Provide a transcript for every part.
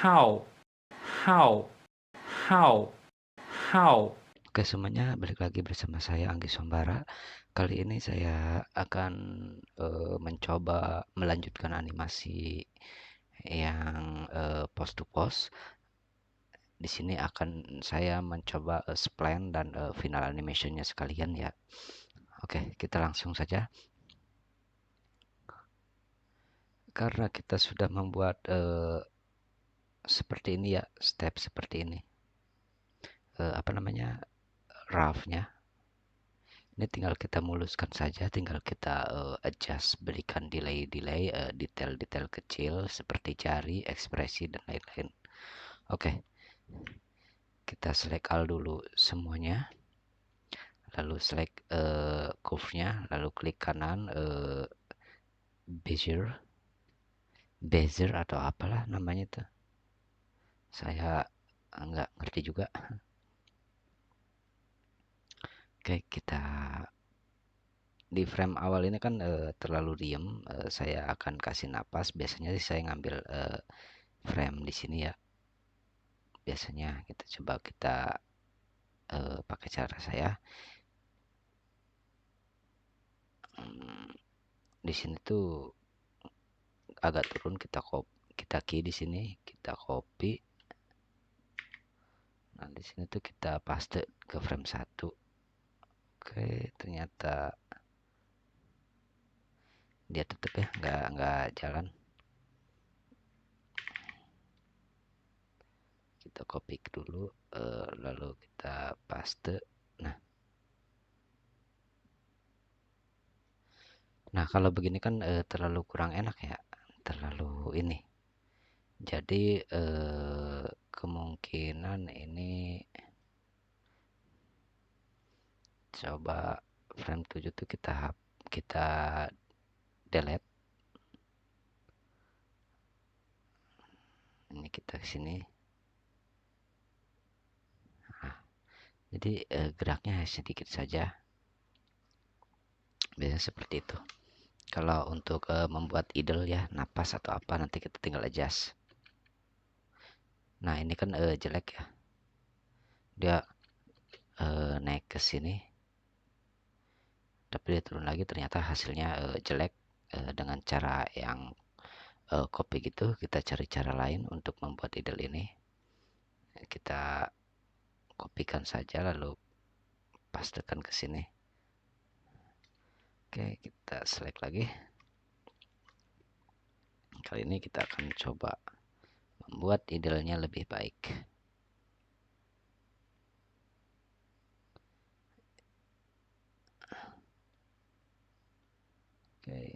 how, how, how, how. Oke semuanya, balik lagi bersama saya Anggi Sombara. Kali ini saya akan mencoba melanjutkan animasi yang post to post. Di sini akan saya mencoba spline dan final animationnya sekalian ya. Oke, kita langsung saja. Karena kita sudah membuat seperti ini ya, step seperti ini. Roughnya. Ini tinggal kita muluskan saja, tinggal kita adjust, berikan delay, detail-detail kecil seperti jari, ekspresi dan lain-lain. Oke, kita select all dulu semuanya, lalu select curve-nya, lalu klik kanan bezier atau apalah namanya tuh. Saya nggak ngerti juga. Oke, kita di frame awal ini kan terlalu diem, saya akan kasih napas. Biasanya sih saya ngambil frame di sini ya. Biasanya kita pakai cara saya. Di sini tuh agak turun, kita key di sini, kita copy. Nah, di sini tuh kita paste ke frame 1. Oke, ternyata dia tetep ya, nggak jalan. Kita copy dulu, lalu kita paste. Nah, kalau begini kan terlalu kurang enak ya, terlalu ini. Jadi kemungkinan ini coba frame 7 tuh kita delete. Ini kita ke sini. Nah, jadi geraknya sedikit saja. Biasanya seperti itu. Kalau untuk membuat idle ya, napas atau apa, nanti kita tinggal adjust. Nah, ini kan jelek ya. Dia naik ke sini. Tapi dia turun lagi, ternyata hasilnya jelek. Dengan cara yang copy gitu, kita cari cara lain untuk membuat idle ini. Kita kopikan saja lalu pastekan ke sini. Oke, kita select lagi. Kali ini kita akan coba membuat idle-nya lebih baik. Oke.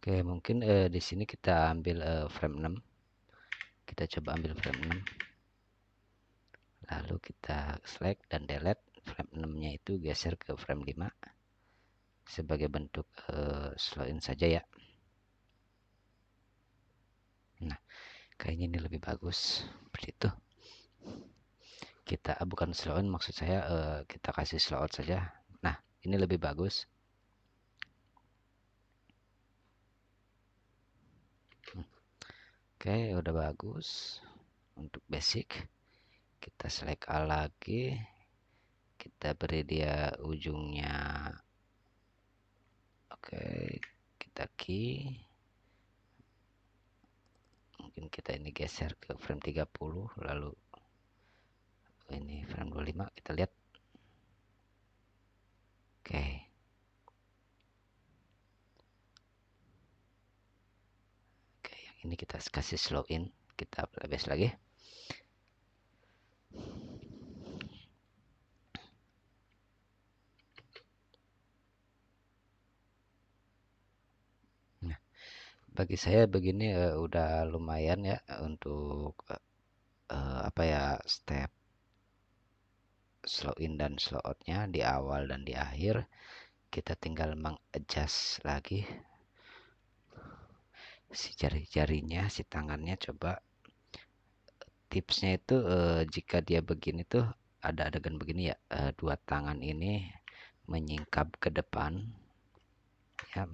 Oke, mungkin di sini kita ambil frame 6. Kita coba ambil frame 6. Lalu kita select dan delete. Frame 6-nya itu geser ke frame 5. Sebagai bentuk slow in saja ya. Nah, kayaknya ini lebih bagus. Seperti itu. Kita bukan slow in, maksud saya kita kasih slow out saja. Nah, ini lebih bagus. Oke, udah bagus. Untuk basic, kita select all lagi. Kita beri dia ujungnya. Oke, kita key. Mungkin kita ini geser ke frame 30, lalu ini frame 25, kita lihat. Oke. Oke, yang ini kita kasih slow in. Kita lebes lagi. Nah, bagi saya begini udah lumayan ya untuk step slow in dan slow outnya di awal dan di akhir. Kita tinggal mengadjust lagi si jari-jarinya, si tangannya. Coba tipsnya itu jika dia begini tuh ada adegan begini ya, dua tangan ini menyingkap ke depan. ya,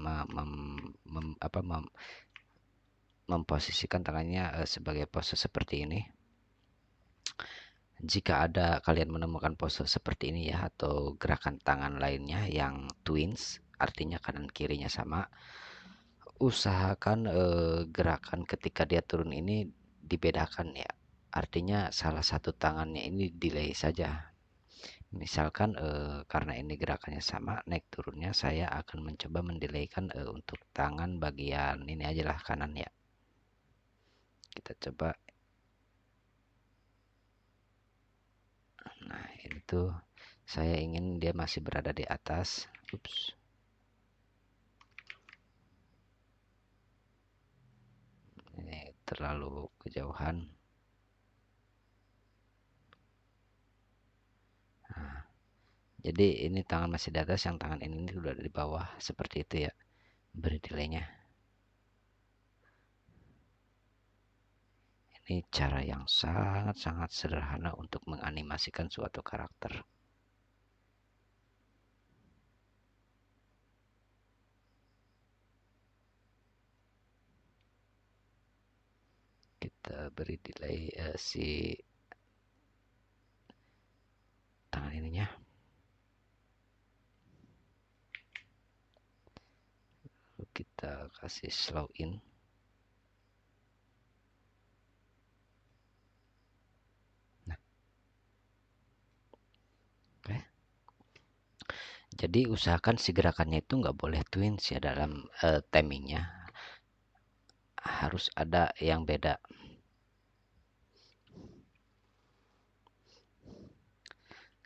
memposisikan tangannya sebagai pose seperti ini. Jika ada kalian menemukan pose seperti ini ya, atau gerakan tangan lainnya yang twins, artinya kanan kirinya sama, usahakan gerakan ketika dia turun ini dibedakan ya. Artinya salah satu tangannya ini delay saja. Misalkan karena ini gerakannya sama, naik turunnya saya akan mencoba mendelaykan untuk tangan bagian ini aja lah, kanan ya. Kita coba. Nah, ini tuh saya ingin dia masih berada di atas. Ups. Ini terlalu kejauhan. Nah, jadi ini tangan masih di atas, yang tangan ini sudah di bawah, seperti itu ya. Beri delaynya. Ini cara yang sangat-sangat sederhana untuk menganimasikan suatu karakter. Kita beri delay si tangan ininya. Lalu kita kasih slow in. Nah, oke. Jadi usahakan si gerakannya itu nggak boleh twins ya dalam timingnya. Harus ada yang beda.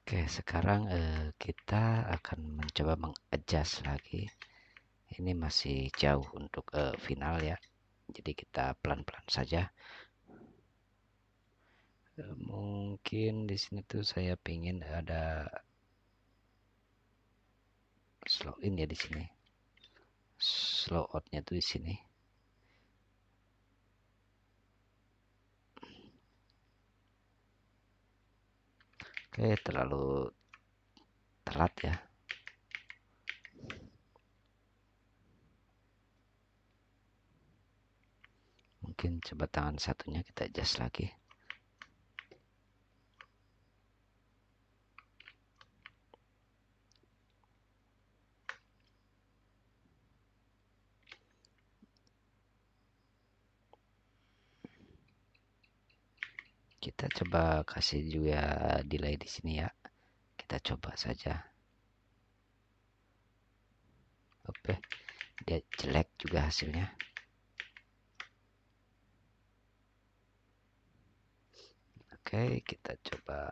Oke, sekarang kita akan mencoba mengadjust lagi. Ini masih jauh untuk final ya. Jadi kita pelan-pelan saja. Mungkin di sini tuh saya pingin ada slow in ya di sini. Slow outnya tuh di sini. Oke, terlalu telat ya. Mungkin coba tangan satunya kita adjust lagi. Kita coba kasih juga delay di sini ya. Kita coba saja. Oke, dia jelek juga hasilnya. Oke, kita coba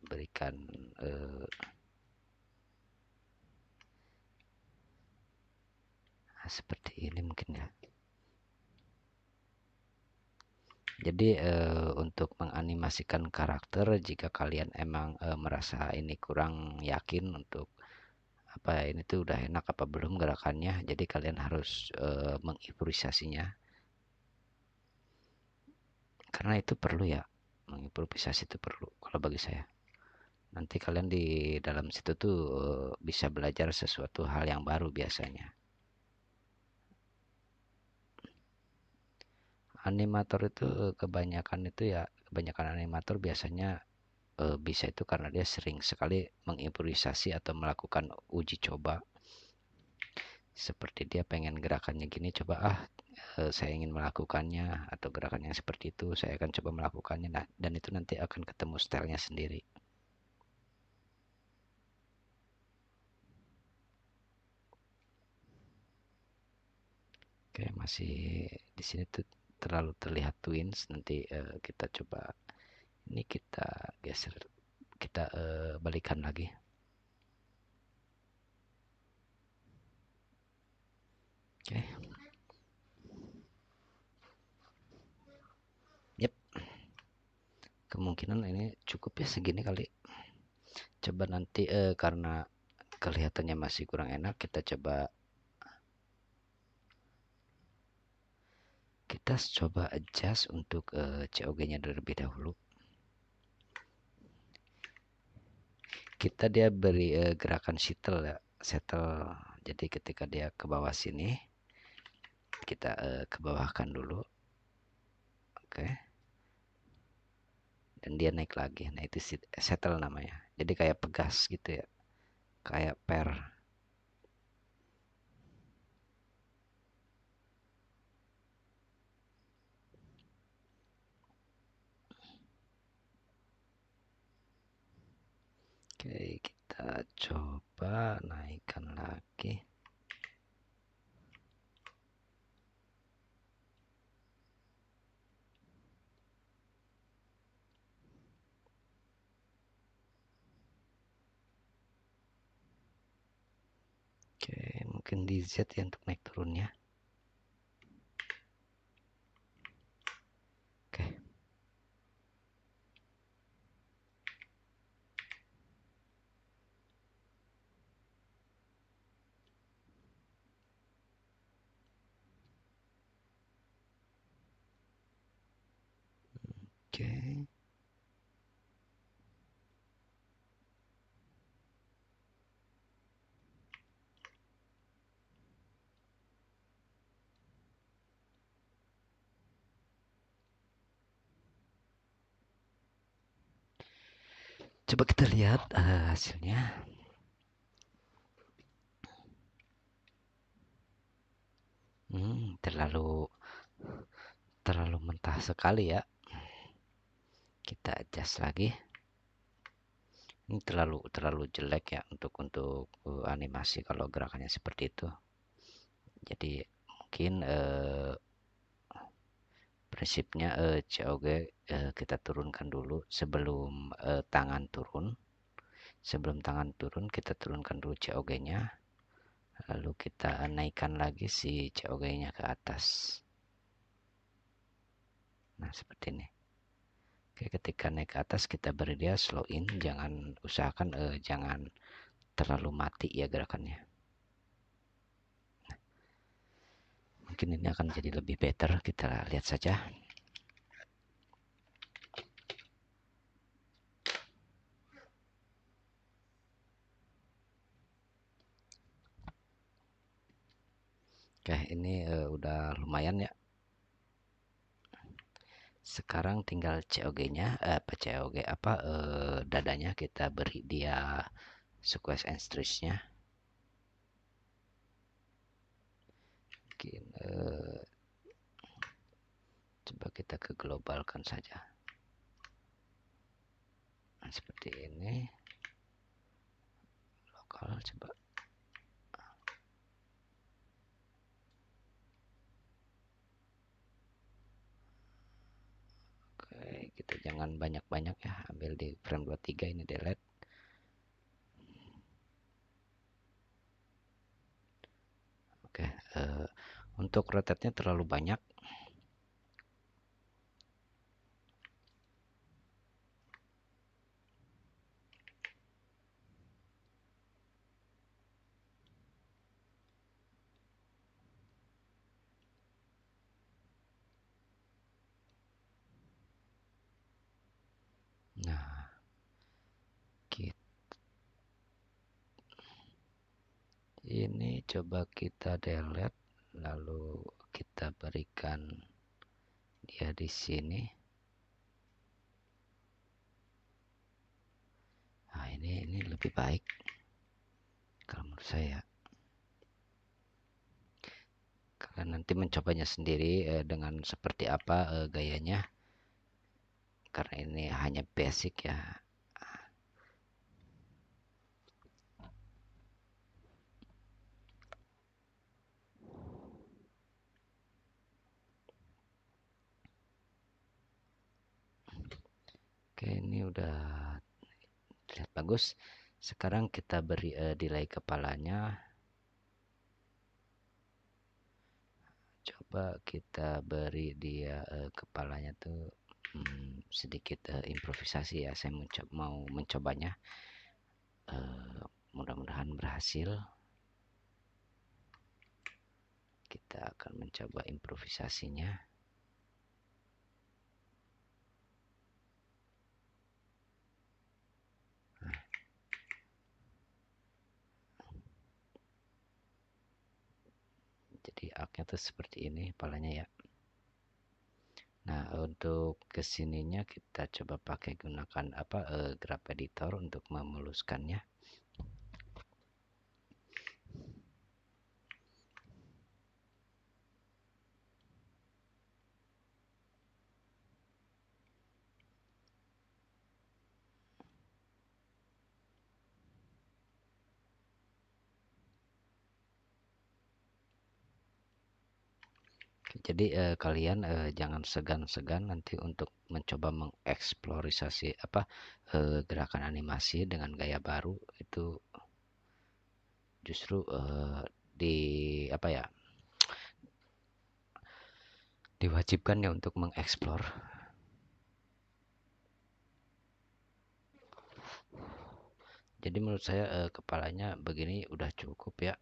berikan seperti ini mungkin ya. Jadi untuk menganimasikan karakter, jika kalian emang merasa ini kurang yakin untuk apa ini tuh udah enak apa belum gerakannya, jadi kalian harus mengimprovisasinya. Karena itu perlu ya, mengimprovisasi itu perlu kalau bagi saya. Nanti kalian di dalam situ tuh bisa belajar sesuatu hal yang baru biasanya. Animator itu kebanyakan animator biasanya bisa itu karena dia sering sekali mengimprovisasi atau melakukan uji coba. Seperti dia pengen gerakannya gini, coba saya ingin melakukannya, atau gerakan yang seperti itu saya akan coba melakukannya. Nah, dan itu nanti akan ketemu stylenya sendiri. Oke, masih di sini tuh terlalu terlihat twins. Nanti kita coba ini, kita geser, kita balikan lagi. Oke. Yep. Kemungkinan ini cukup ya segini kali. Coba nanti karena kelihatannya masih kurang enak, kita coba adjust untuk COG-nya terlebih dahulu. Dia beri gerakan settle ya, settle. Jadi ketika dia ke bawah sini, kita ke bawahkan dulu. Oke. Dan dia naik lagi. Nah, itu settle namanya. Jadi kayak pegas gitu ya. Kayak per. Oke, kita coba naikkan lagi. Oke, mungkin di Z ya untuk naik turunnya. Oke. Oke. Coba kita lihat hasilnya. Terlalu mentah sekali ya. Kita adjust lagi. Ini terlalu jelek ya untuk animasi kalau gerakannya seperti itu. Jadi mungkin prinsipnya COG kita turunkan dulu sebelum tangan turun. Sebelum tangan turun kita turunkan dulu COG-nya. Lalu kita naikkan lagi si COG-nya ke atas. Nah, seperti ini. Oke, ketika naik ke atas kita beri dia slow in, usahakan jangan terlalu mati ya gerakannya. Mungkin ini akan jadi lebih better, kita lihat saja. Oke, ini udah lumayan ya. Sekarang tinggal COG-nya, dadanya kita beri dia squeeze and stretch-nya. Mungkin coba kita ke globalkan saja. Nah, seperti ini. Lokal coba. Oke, kita jangan banyak-banyak ya, ambil di frame 23 ini delete. Oke, untuk rotate-nya terlalu banyak. Nah, ini coba kita delete, lalu kita berikan dia di sini. Nah, ini lebih baik kalau menurut saya. Kalian nanti mencobanya sendiri dengan seperti apa gayanya, karena ini hanya basic ya. Oke, ini udah terlihat bagus. Sekarang kita beri delay kepalanya. Coba kita beri dia kepalanya tuh sedikit improvisasi ya. Saya mau mencobanya. Mudah-mudahan berhasil. Kita akan mencoba improvisasinya. Jadi arc-nya tuh seperti ini polanya ya. Nah, untuk kesininya kita coba pakai gunakan graph editor untuk memuluskannya. Jadi kalian jangan segan-segan nanti untuk mencoba mengeksplorasi gerakan animasi dengan gaya baru. Itu justru di apa ya diwajibkan ya untuk mengeksplor. Jadi menurut saya kepalanya begini udah cukup ya.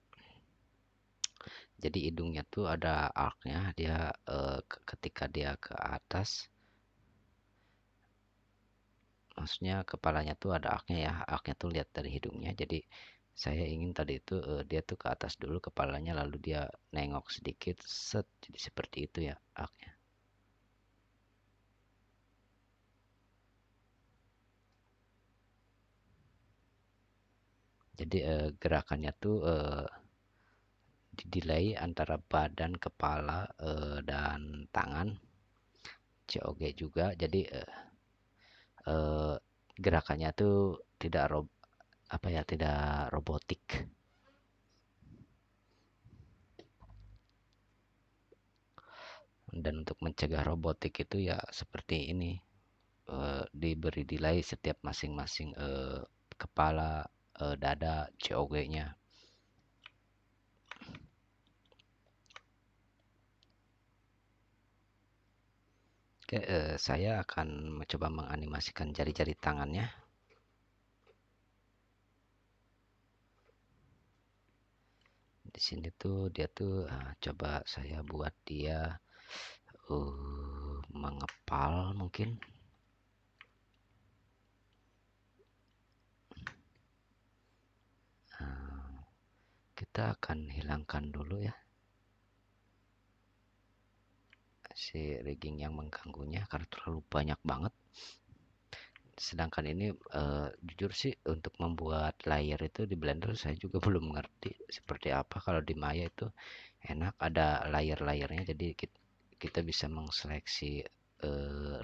Jadi hidungnya tuh ada arc-nya, dia ketika dia ke atas, maksudnya kepalanya tuh ada arc-nya ya. Arc-nya tuh lihat dari hidungnya. Jadi saya ingin tadi itu dia tuh ke atas dulu kepalanya, lalu dia nengok sedikit, set, jadi seperti itu ya arc-nya. Jadi gerakannya tuh didelay antara badan, kepala, dan tangan, COG juga. Jadi eh, gerakannya tuh tidak robotik. Dan untuk mencegah robotik itu ya seperti ini, diberi delay setiap masing-masing kepala, dada, COG-nya. Oke, saya akan mencoba menganimasikan jari-jari tangannya. Di sini tuh dia tuh coba saya buat dia mengepal mungkin. Kita akan hilangkan dulu ya si rigging yang mengganggunya karena terlalu banyak banget. Sedangkan ini jujur sih untuk membuat layer itu di Blender saya juga belum ngerti seperti apa. Kalau di Maya itu enak ada layer-layernya, jadi kita bisa mengseleksi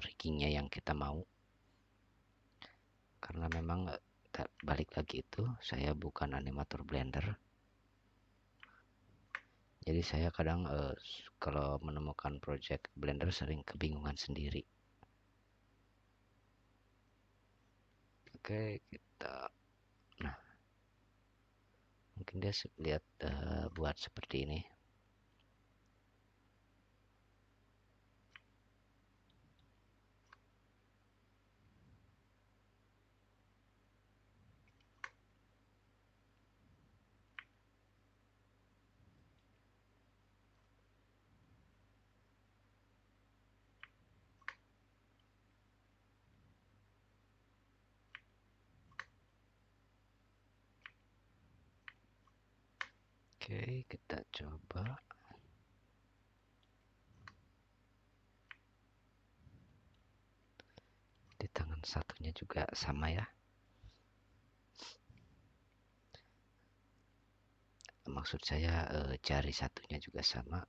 riggingnya yang kita mau. Karena memang balik lagi itu saya bukan animator Blender. Jadi saya kadang kalau menemukan project Blender sering kebingungan sendiri. Oke, nah mungkin dia lihat buat seperti ini. Oke, kita coba. Di tangan satunya juga sama ya. Maksud saya jari satunya juga sama.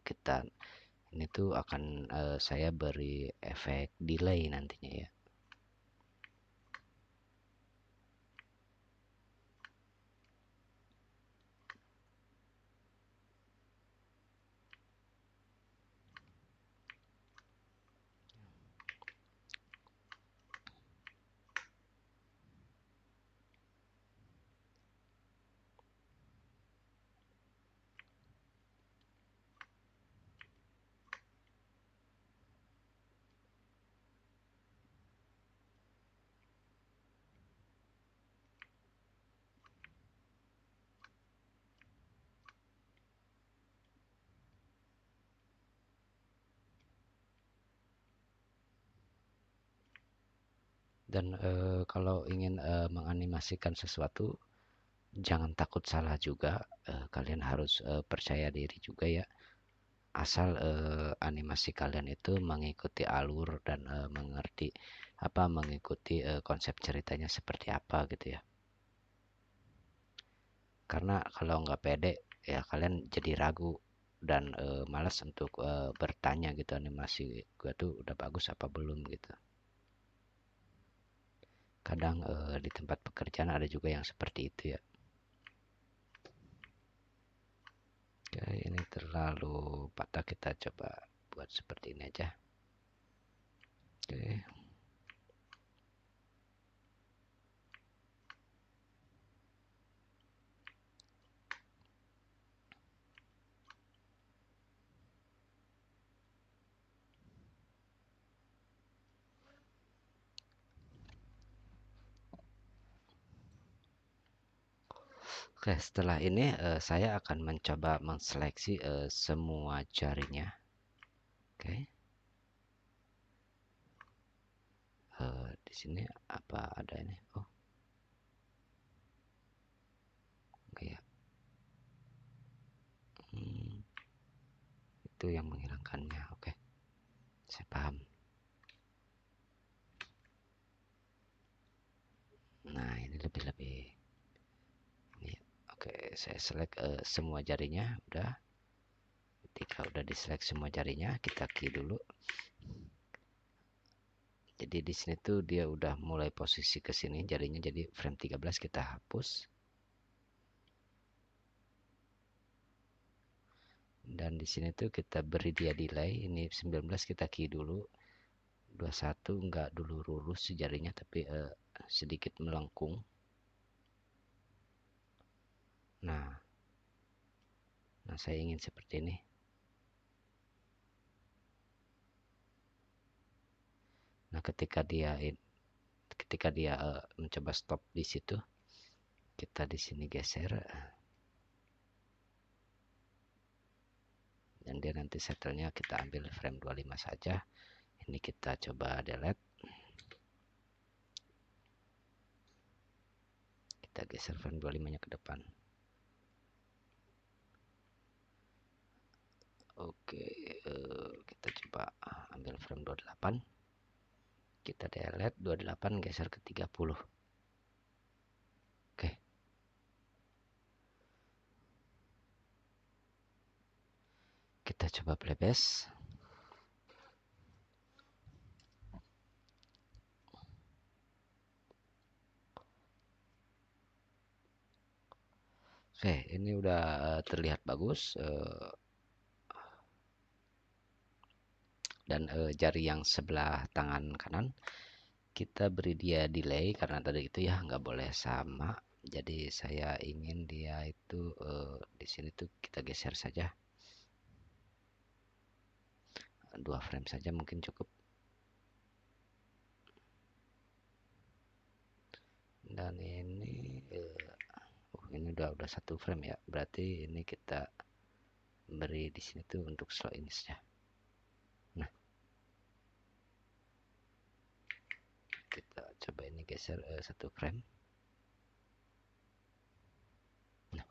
Ini tuh akan saya beri efek delay nantinya ya. Dan kalau ingin menganimasikan sesuatu, jangan takut salah juga. Kalian harus percaya diri juga ya. asal animasi kalian itu mengikuti alur dan mengerti mengikuti konsep ceritanya seperti apa gitu ya. Karena kalau nggak pede ya kalian jadi ragu dan malas untuk bertanya gitu, animasi gua tuh udah bagus apa belum gitu. Kadang di tempat pekerjaan ada juga yang seperti itu ya. Oke, ini terlalu patah, kita coba buat seperti ini aja. Oke. Oke, setelah ini saya akan mencoba menseleksi semua jarinya. Oke. Di sini apa ada ini? Oh, enggak ya. Itu yang menghilangkannya. Oke, saya paham. Nah, ini lebih-lebih ini. Oke, saya select semua jarinya udah. Ketika udah diselect semua jarinya, kita key dulu. Jadi di sini tuh dia udah mulai posisi ke sini jarinya, jadi frame 13 kita hapus. Dan di sini tuh kita beri dia delay, ini 19 kita key dulu. 21 enggak dulu lurus jarinya tapi sedikit melengkung. Nah, saya ingin seperti ini. Nah, ketika dia mencoba stop di situ, kita di sini geser dan dia nanti settlenya kita ambil frame 25 saja. Ini kita coba delete. Kita geser frame 25 nya ke depan. Oke, kita coba ambil frame 28. Kita delete 28, geser ke 30. Oke. Kita coba playback. Oke, ini udah terlihat bagus. Dan jari yang sebelah tangan kanan kita beri dia delay karena tadi itu ya nggak boleh sama. Jadi saya ingin dia itu di sini tuh kita geser saja 2 frame saja mungkin cukup. Dan ini ini udah 1 frame ya, berarti ini kita beri di sini tuh untuk slow ini saja. Nah, kita coba ini geser 1 frame. Nah,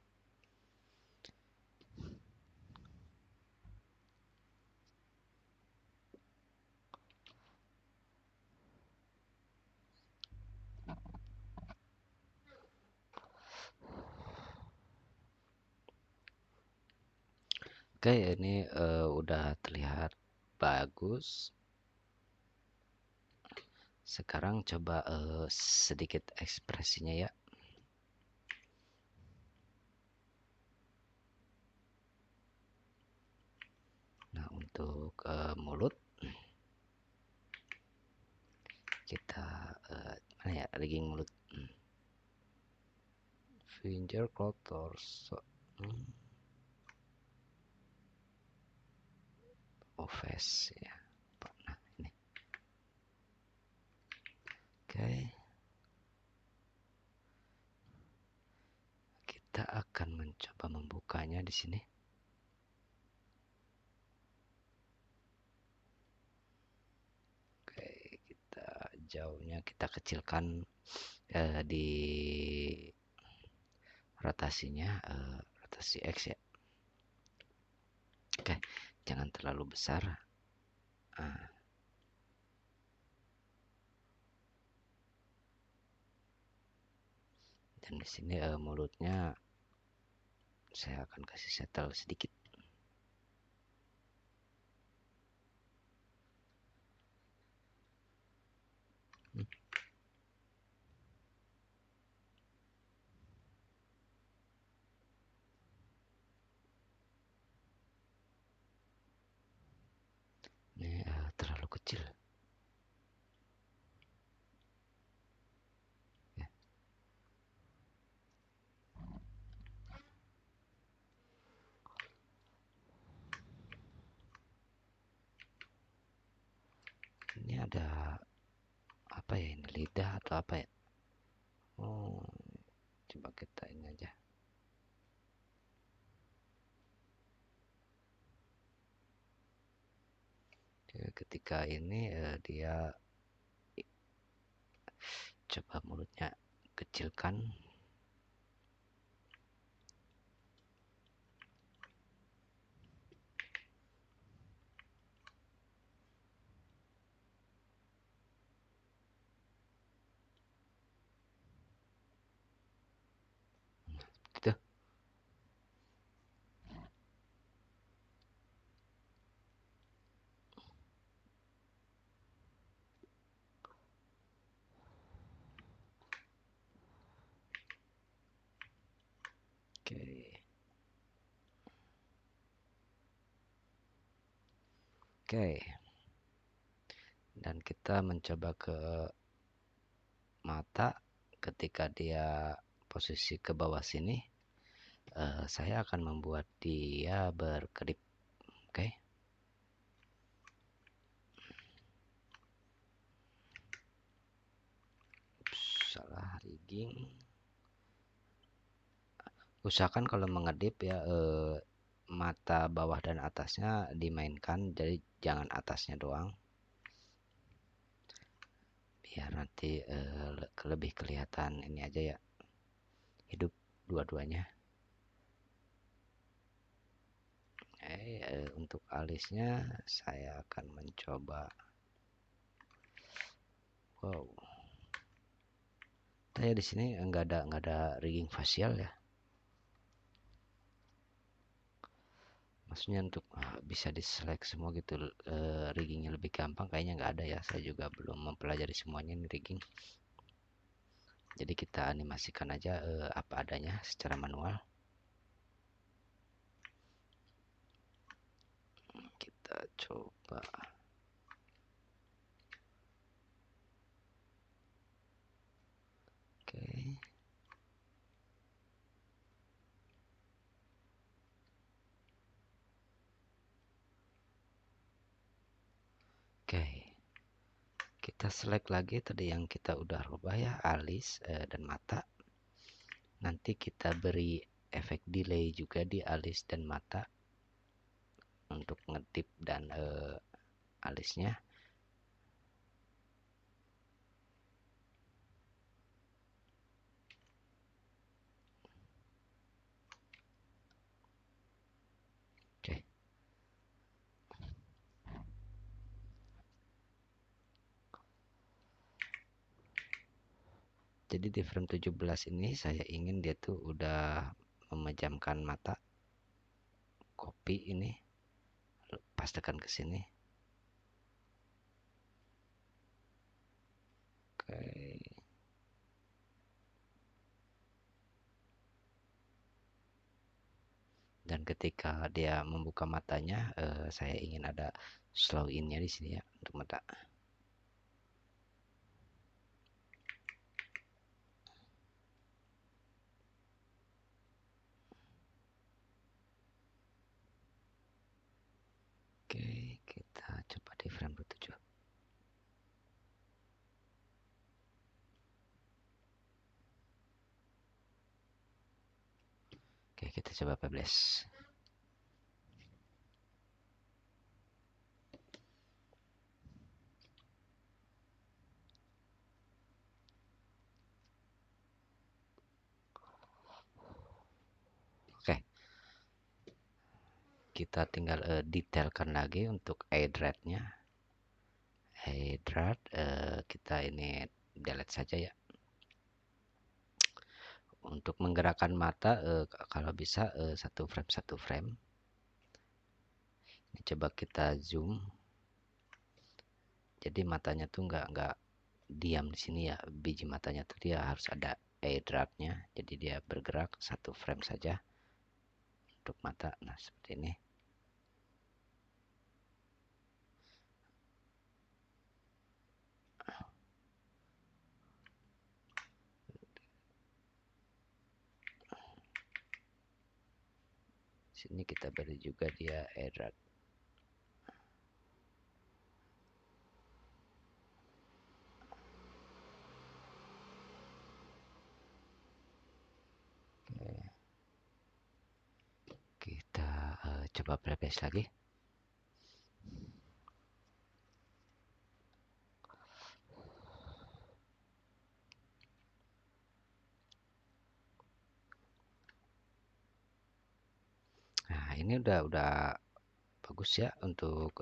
oke, ini udah terlihat bagus. Sekarang coba sedikit ekspresinya ya. Nah, untuk mulut kita mana ya, rigging mulut. Finger cloth torso. Face ya. Nah, ini. Oke. Kita akan mencoba membukanya di sini. Oke, kita jauhnya kita kecilkan di rotasinya, rotasi X ya. Oke, jangan jangan terlalu besar. Nah, dan di sini mulutnya saya akan kasih settle sedikit. Ini terlalu kecil. Ya. Ini ada apa ya, ini lidah atau apa ya? Oh, coba kita ini aja. Ketika ini dia coba mulutnya kecilkan. Gitu. Oke. Oke. Dan kita mencoba ke mata. Ketika dia posisi ke bawah sini, saya akan membuat dia berkedip. Oke. Ups, salah rigging. Usahakan kalau mengedip ya mata bawah dan atasnya dimainkan, jadi jangan atasnya doang, biar nanti lebih kelihatan ini aja ya, hidup dua-duanya. Untuk alisnya saya akan mencoba, wow, saya di sini nggak ada rigging facial ya, maksudnya untuk bisa diselect semua gitu. Riggingnya lebih gampang kayaknya nggak ada ya, saya juga belum mempelajari semuanya ini rigging. Jadi kita animasikan aja apa adanya secara manual. Kita coba. Oke. Oke. Kita select lagi tadi yang kita udah rubah ya, alis dan mata. Nanti kita beri efek delay juga di alis dan mata untuk ngedip dan alisnya. Oke. Jadi di frame 17 ini saya ingin dia tuh udah memejamkan mata. Copy ini, pastekan ke sini. Oke. Dan ketika dia membuka matanya, saya ingin ada slow in-nya di sini ya untuk mata. Oke, kita coba di frame 27. Oke, kita coba 14. Oke. kita tinggal detailkan lagi untuk hydrate-nya. Hydrate kita ini delete saja ya. Untuk menggerakkan mata kalau bisa satu frame. Ini coba kita zoom. Jadi matanya tuh nggak diam di sini ya. Biji matanya tuh dia harus ada hydrate-nya. Jadi dia bergerak satu frame saja untuk mata. Nah, seperti ini. Sini kita beri juga dia hydrate. Kita coba playback lagi. Nah, ini udah bagus ya untuk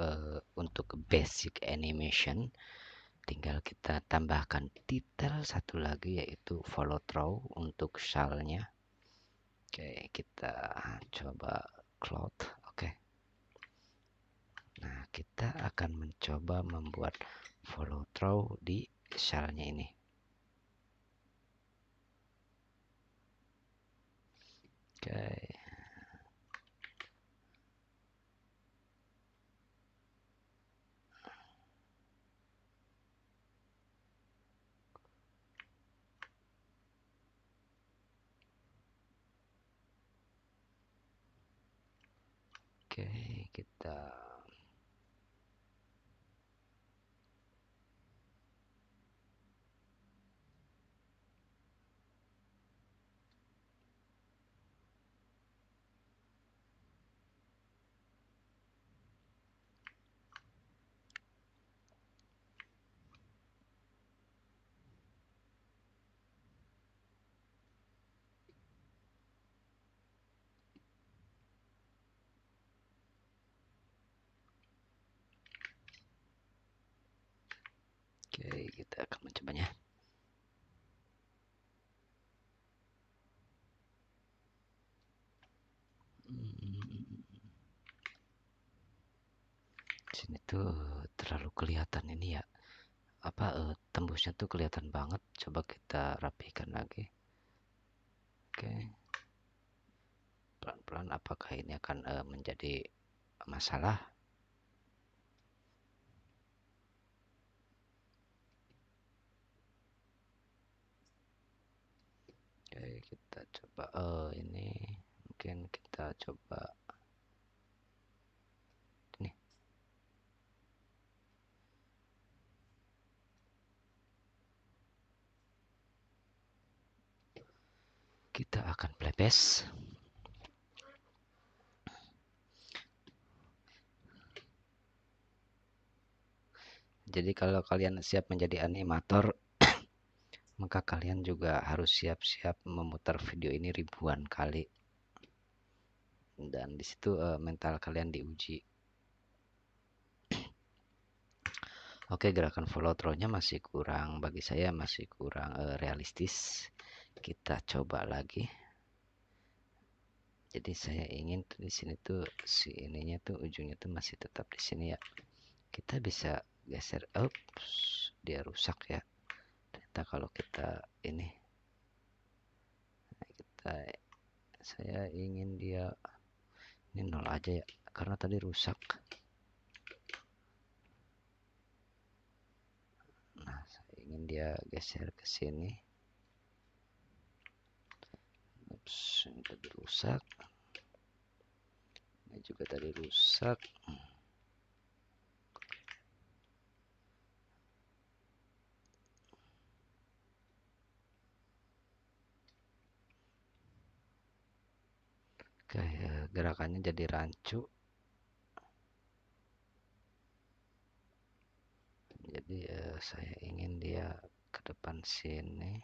basic animation. Tinggal kita tambahkan detail satu lagi yaitu follow through untuk shellnya. Oke, kita coba cloud. Oke. Nah, kita akan mencoba membuat follow through di shellnya ini. Oke. Oke, kita akan mencobanya. Sini tuh terlalu kelihatan ini ya. Tembusnya tuh kelihatan banget. Coba kita rapikan lagi. Oke. Pelan-pelan apakah ini akan menjadi masalah? Oke, kita coba ini mungkin kita coba ini. Kita akan playback. Jadi kalau kalian siap menjadi animator, maka kalian juga harus siap-siap memutar video ini ribuan kali. Dan disitu mental kalian diuji. Oke, gerakan follow through-nya masih kurang, bagi saya masih kurang realistis. Kita coba lagi. Jadi saya ingin di sini tuh si ininya tuh ujungnya tuh masih tetap di sini ya. Kita bisa geser. Ups, dia rusak ya. Ternyata kalau kita ini, saya ingin dia ini nol aja ya, karena tadi rusak. Nah, saya ingin dia geser ke sini. Ups, ini tadi rusak. Ini juga tadi rusak. Oke, gerakannya jadi rancu. Jadi saya ingin dia ke depan sini.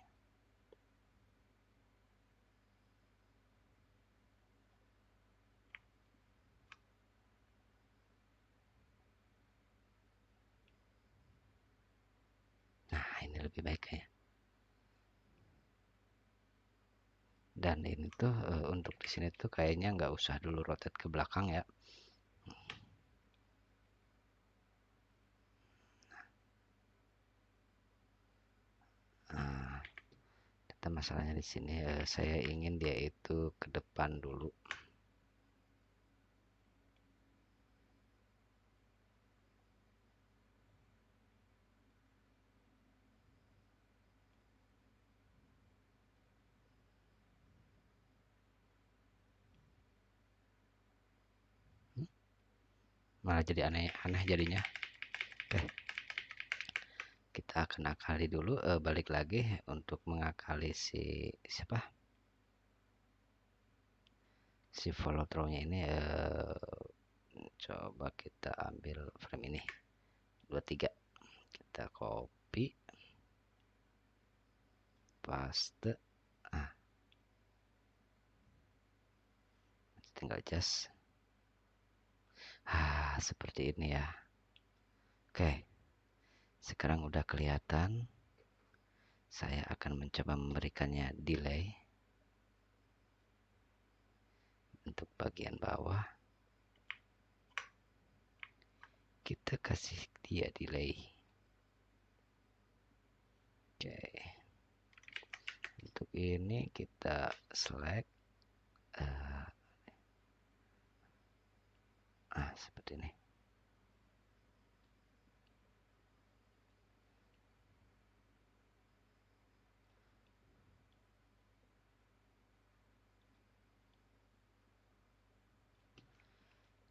ini lebih baik ya. Dan ini tuh untuk di sini tuh kayaknya nggak usah dulu rotate ke belakang ya. Nah, kita masalahnya di sini saya ingin dia itu ke depan dulu. Malah jadi aneh-aneh jadinya. Oke, kita akan akali dulu, balik lagi untuk mengakali siapa, si follow throw-nya ini. Coba kita ambil frame ini 23, kita copy, paste, tinggal adjust. Seperti ini ya. Oke, sekarang udah kelihatan. Saya akan mencoba memberikannya delay untuk bagian bawah. Kita kasih dia delay. Oke, untuk ini kita select seperti ini.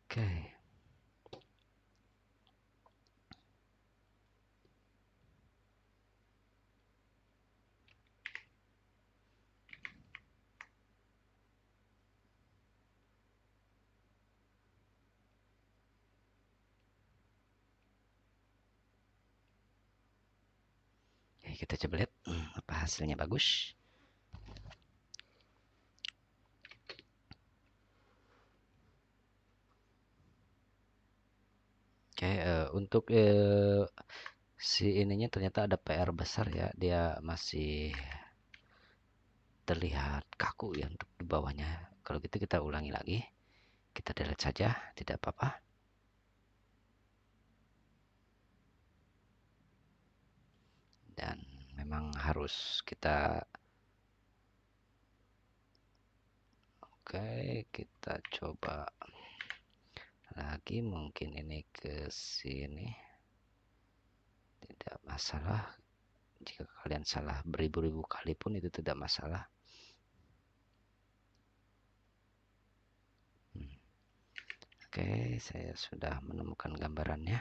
Oke, kita coba lihat apa hasilnya. Bagus. Oke, untuk si ininya ternyata ada PR besar ya. Dia masih terlihat kaku ya untuk di bawahnya. Kalau gitu kita ulangi lagi. Kita delete saja, tidak apa-apa. Dan memang harus kita. Oke, kita coba lagi, mungkin ini ke sini. Tidak masalah. Jika kalian salah beribu-ribu kali pun itu tidak masalah. Oke, saya sudah menemukan gambarannya.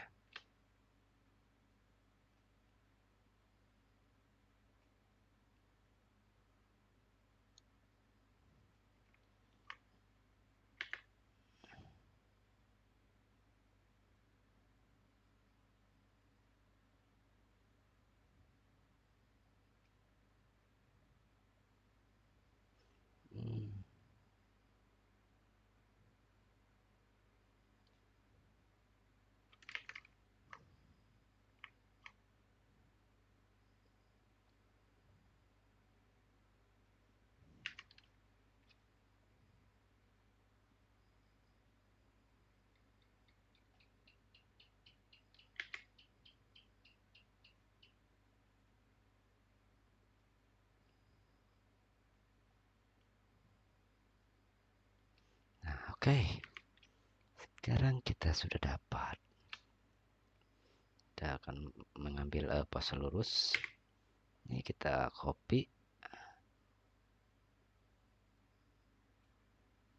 Nah, oke. Sekarang kita sudah dapat. Kita akan mengambil pose lurus. Ini kita copy,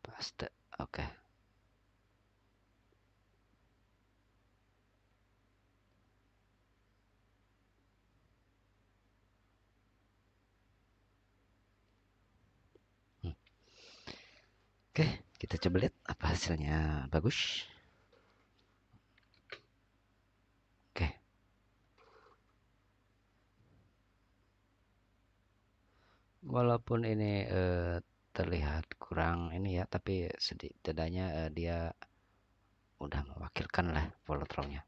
paste. Oke. Oke, kita coba lihat apa hasilnya. Bagus. Oke. Walaupun ini terlihat kurang ini ya, tapi setidaknya dia udah mewakilkan lah follow throw-nya.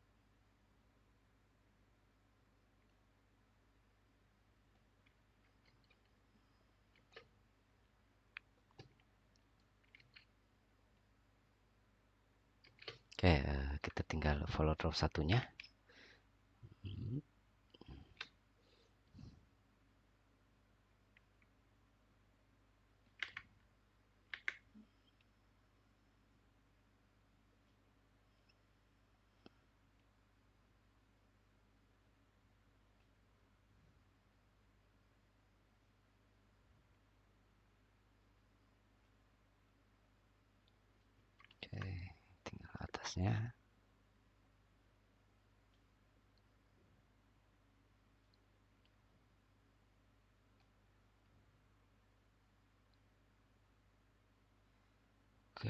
Oke, kita tinggal follow terus satunya. Hmm, Oke, tinggal atasnya. Oke,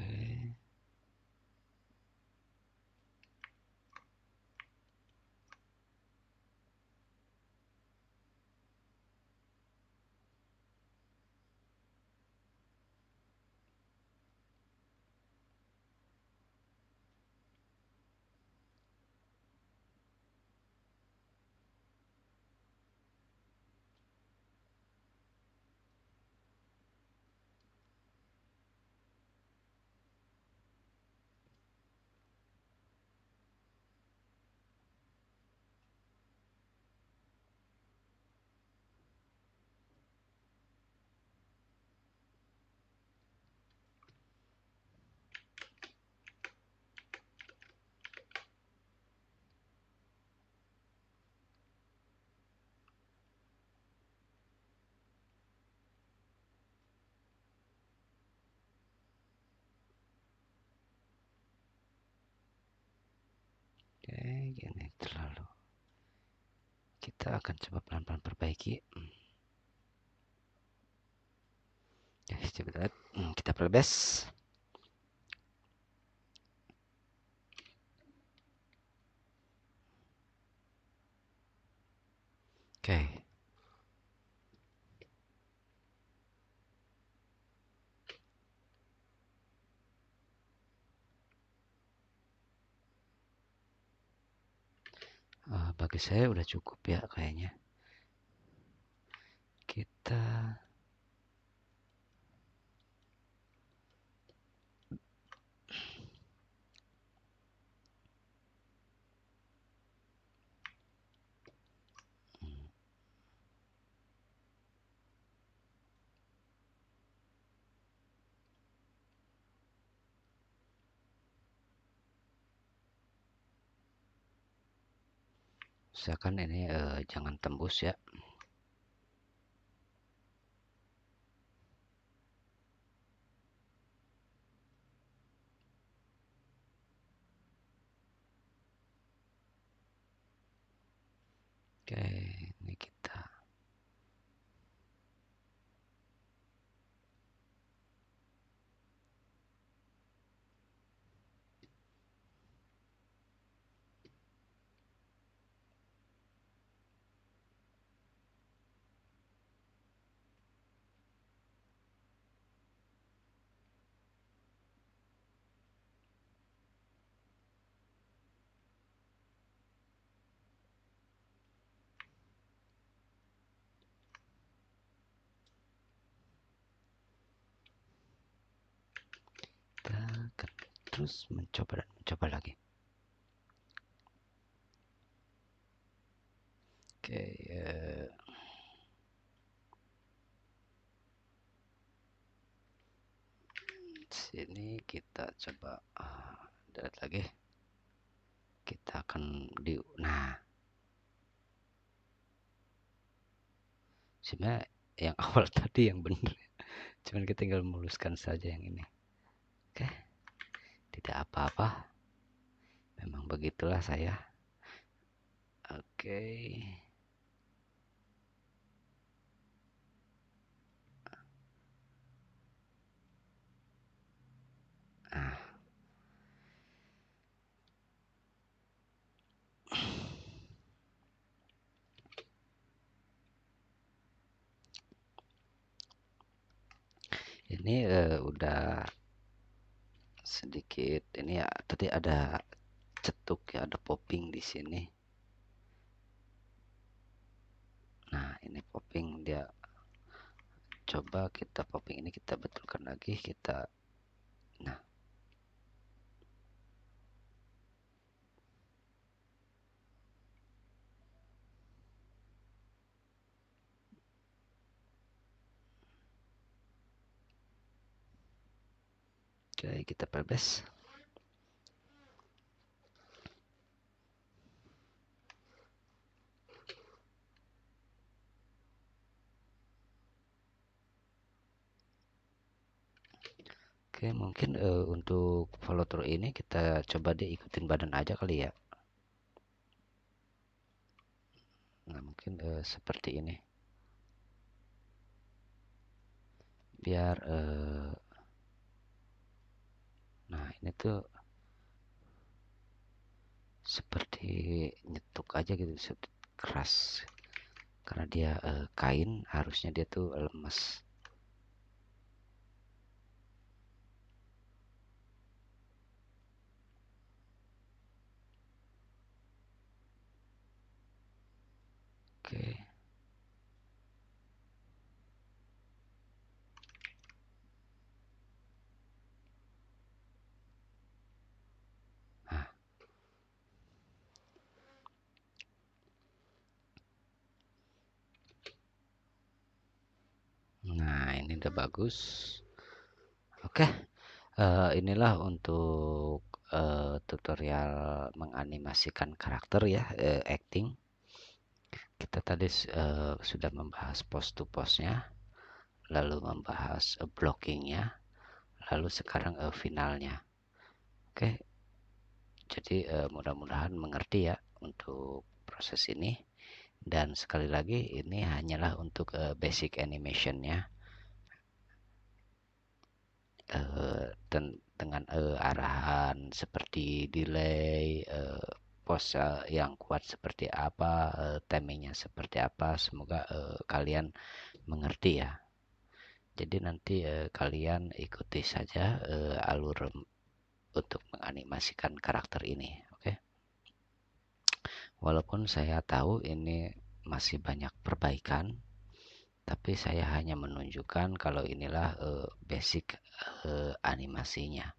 oke, gini terlalu. Kita akan coba pelan-pelan perbaiki. Ya, coba kita perbes. Oke, bagi saya udah cukup ya kayaknya. Kita usahakan ini jangan tembus ya. Oke, ini kita akan terus mencoba dan mencoba lagi. Oke, sini kita coba lihat lagi. Kita akan nah, sebenarnya yang awal tadi yang benar. Cuman kita tinggal meluluskan saja yang ini. Oke, tidak apa-apa. Memang begitulah saya. Oke. Nah, ini udah sedikit ini ya. Tadi ada cetuk ya, ada popping di sini. Nah, ini popping dia. Coba kita popping ini kita betulkan lagi, kita nah. Oke, kita pelbes. Oke, mungkin untuk follow through ini kita coba deh ikutin badan aja kali ya. Nah, mungkin seperti ini. Biar nah ini tuh seperti nyetuk aja gitu, seperti keras. Karena dia kain, harusnya dia tuh lemes. Oke. Nah, nah ini udah bagus. Oke, inilah untuk tutorial menganimasikan karakter ya, acting. Kita tadi sudah membahas pose to pose-nya, lalu membahas blockingnya, lalu sekarang finalnya. Oke, jadi mudah-mudahan mengerti ya untuk proses ini. Dan sekali lagi ini hanyalah untuk basic animationnya, dengan arahan seperti delay, pose yang kuat seperti apa, timingnya seperti apa. Semoga kalian mengerti ya. Jadi nanti kalian ikuti saja alur untuk menganimasikan karakter ini. Oke. Walaupun saya tahu ini masih banyak perbaikan, tapi saya hanya menunjukkan kalau inilah basic animasinya.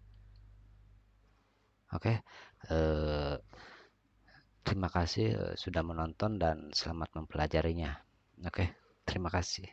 Oke, terima kasih sudah menonton dan selamat mempelajarinya. Oke, terima kasih.